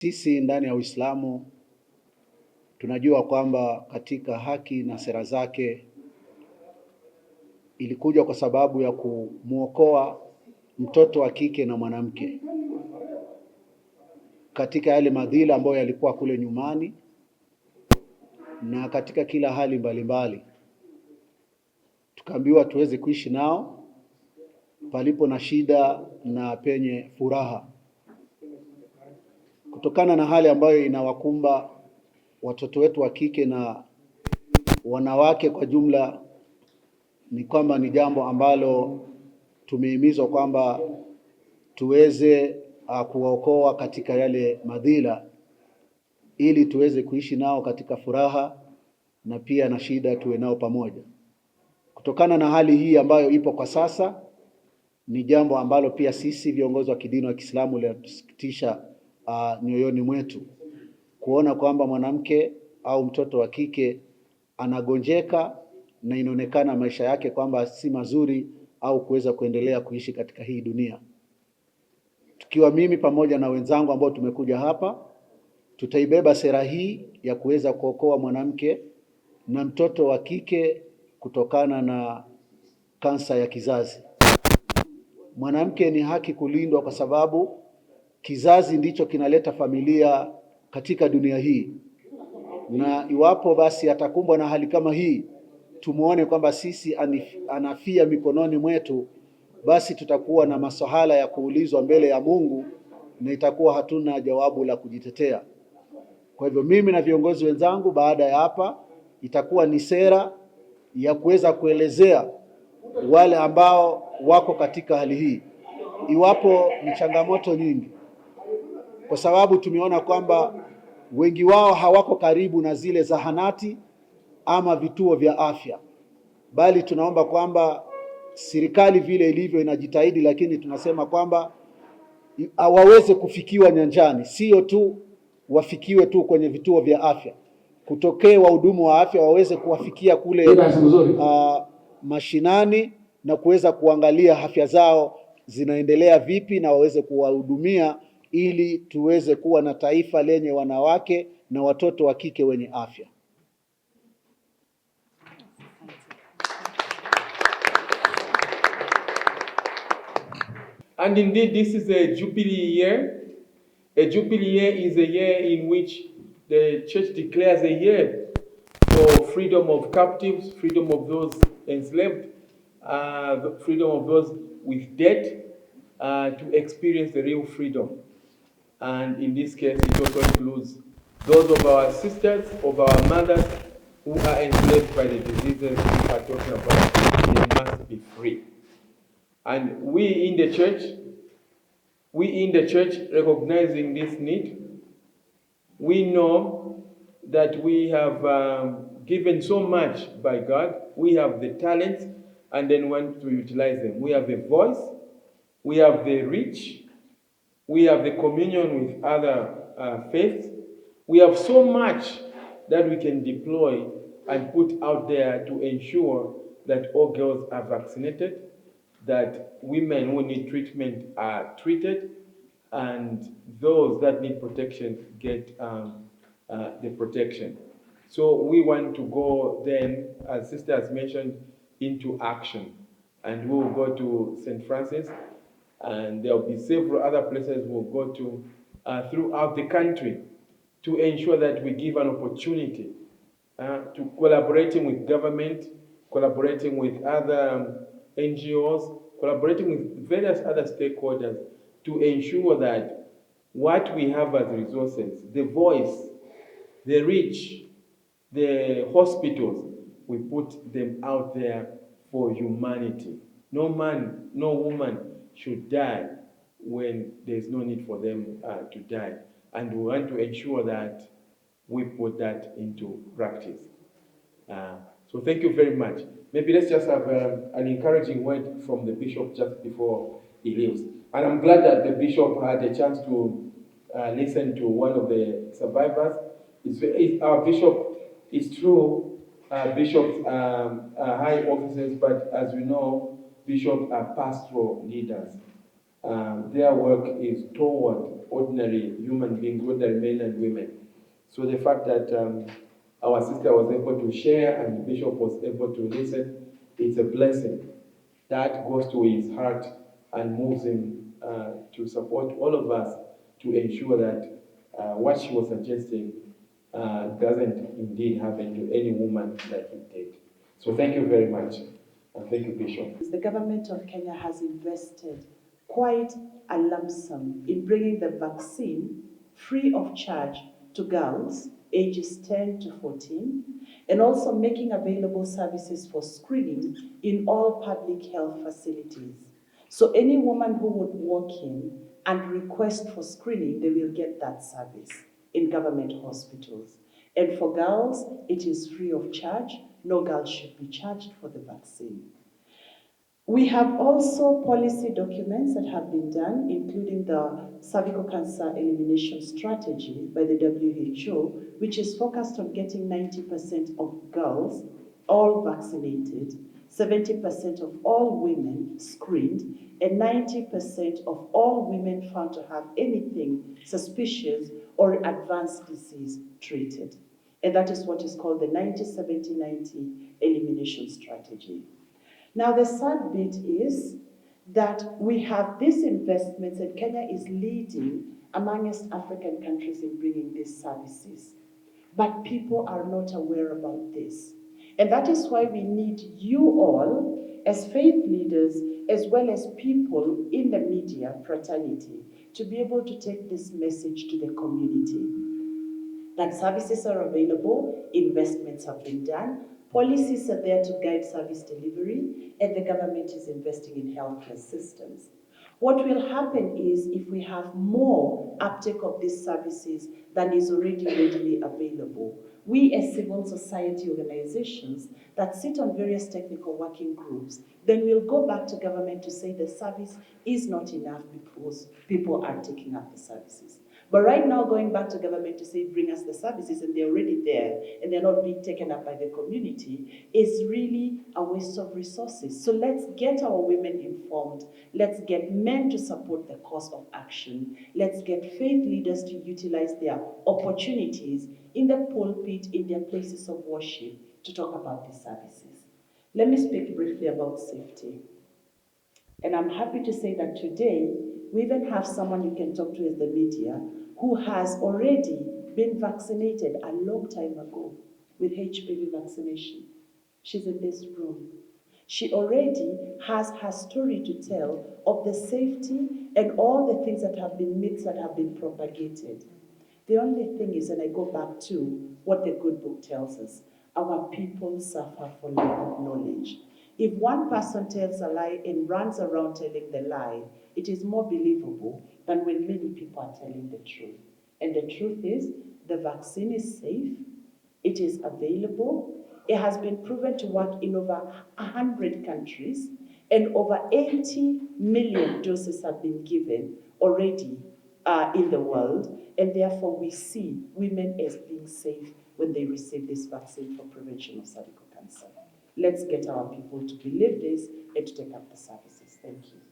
Sisi ndani ya Uislamu tunajua kwamba katika haki na sera zake ilikuja kwa sababu ya kumuokoa mtoto wa kike na mwanamke katika yale madhila ambayo yalikuwa kule nyumbani na katika kila hali mbalimbali. Tukaambiwa tuweze kuishi nao palipo na shida na penye furaha, kutokana na hali ambayo inawakumba watoto wetu wa kike na wanawake kwa jumla. Ni kwamba ni jambo ambalo tumehimizwa kwamba tuweze kuwaokoa katika yale madhila, ili tuweze kuishi nao katika furaha na pia na shida tuwe nao pamoja. Kutokana na hali hii ambayo ipo kwa sasa, ni jambo ambalo pia sisi viongozi wa kidini wa Kiislamu linatusikitisha nyoyoni mwetu kuona kwamba mwanamke au mtoto wa kike anagonjeka na inaonekana maisha yake kwamba si mazuri au kuweza kuendelea kuishi katika hii dunia. Tukiwa mimi pamoja na wenzangu ambao tumekuja hapa, tutaibeba sera hii ya kuweza kuokoa mwanamke na mtoto wa kike kutokana na kansa ya kizazi. Mwanamke ni haki kulindwa kwa sababu kizazi ndicho kinaleta familia katika dunia hii, na iwapo basi atakumbwa na hali kama hii, tumuone kwamba sisi anafia mikononi mwetu, basi tutakuwa na masuala ya kuulizwa mbele ya Mungu na itakuwa hatuna jawabu la kujitetea. Kwa hivyo mimi na viongozi wenzangu, baada ya hapa, itakuwa ni sera ya kuweza kuelezea wale ambao wako katika hali hii, iwapo ni changamoto nyingi, kwa sababu tumeona kwamba wengi wao hawako karibu na zile zahanati ama vituo vya afya, bali tunaomba kwamba serikali vile ilivyo inajitahidi, lakini tunasema kwamba hawaweze kufikiwa nyanjani, sio tu wafikiwe tu kwenye vituo vya afya, kutokee wahudumu wa afya waweze kuwafikia kule mashinani na kuweza kuangalia afya zao zinaendelea vipi, na waweze kuwahudumia ili tuweze kuwa na taifa lenye wanawake na watoto wa kike wenye afya. And indeed, this is a Jubilee year. A Jubilee year is a year in which the church declares a year for freedom of captives, freedom of those enslaved, freedom of those with debt, to experience the real freedom. And in this case, it also includes those of our sisters, of our mothers, who are enslaved by the diseases we are talking about. They must be free. And we in the church, recognizing this need, we know that we have given so much by God. We have the talents and then want to utilize them. We have the voice, we have the reach, we have the communion with other faiths. We have so much that we can deploy and put out there to ensure that all girls are vaccinated, that women who need treatment are treated, and those that need protection get the protection. So we want to go then, as Sister has mentioned, into action. And we will go to St. Francis, and there will be several other places we'll go to throughout the country to ensure that we give an opportunity to collaborating with government, collaborating with other NGOs, collaborating with various other stakeholders to ensure that what we have as resources, the voice, the reach, the hospitals, we put them out there for humanity. No man, no woman should die when there's no need for them to die. And we want to ensure that we put that into practice. So thank you very much. Maybe let's just have an encouraging word from the bishop just before he leaves. And I'm glad that the bishop had a chance to listen to one of the survivors. Our bishop is true. Bishops are high officers, but as we know, bishops are pastoral leaders. Their work is toward ordinary human beings, ordinary men and women. So the fact that our sister was able to share and the Bishop was able to listen, it's a blessing. That goes to his heart and moves him to support all of us to ensure that what she was suggesting doesn't indeed happen to any woman that it did. So thank you very much, and thank you, Bishop. The government of Kenya has invested quite a lump sum in bringing the vaccine free of charge to girls ages 10 to 14, and also making available services for screening in all public health facilities. So any woman who would walk in and request for screening, they will get that service in government hospitals. And for girls, it is free of charge. No girl should be charged for the vaccine. We have also policy documents that have been done, including the cervical cancer elimination strategy by the WHO, which is focused on getting 90% of girls all vaccinated, 70% of all women screened, and 90% of all women found to have anything suspicious or advanced disease treated. And that is what is called the 90-70-90 elimination strategy. Now, the sad bit is that we have these investments, and Kenya is leading amongst African countries in bringing these services. But people are not aware about this. And that is why we need you all, as faith leaders, as well as people in the media fraternity, to be able to take this message to the community. That services are available, investments have been done, policies are there to guide service delivery, and the government is investing in healthcare systems. What will happen is if we have more uptake of these services than is already readily available, we as civil society organizations that sit on various technical working groups, then we'll go back to government to say the service is not enough because people are taking up the services. But right now, going back to government to say, bring us the services, and they're already there, and they're not being taken up by the community, is really a waste of resources. So let's get our women informed. Let's get men to support the cause of action. Let's get faith leaders to utilize their opportunities in the pulpit, in their places of worship, to talk about these services. Let me speak briefly about safety. And I'm happy to say that today, we even have someone you can talk to as the media who has already been vaccinated a long time ago with HPV vaccination. She's in this room. She already has her story to tell of the safety and all the things that have been myths that have been propagated. The only thing is, and I go back to what the good book tells us, our people suffer for lack of knowledge. If one person tells a lie and runs around telling the lie, it is more believable than when many people are telling the truth. And the truth is, the vaccine is safe, it is available, it has been proven to work in over 100 countries, and over 80 million doses have been given already in the world, and therefore we see women as being safe when they receive this vaccine for prevention of cervical cancer. Let's get our people to believe this and to take up the services. Thank you.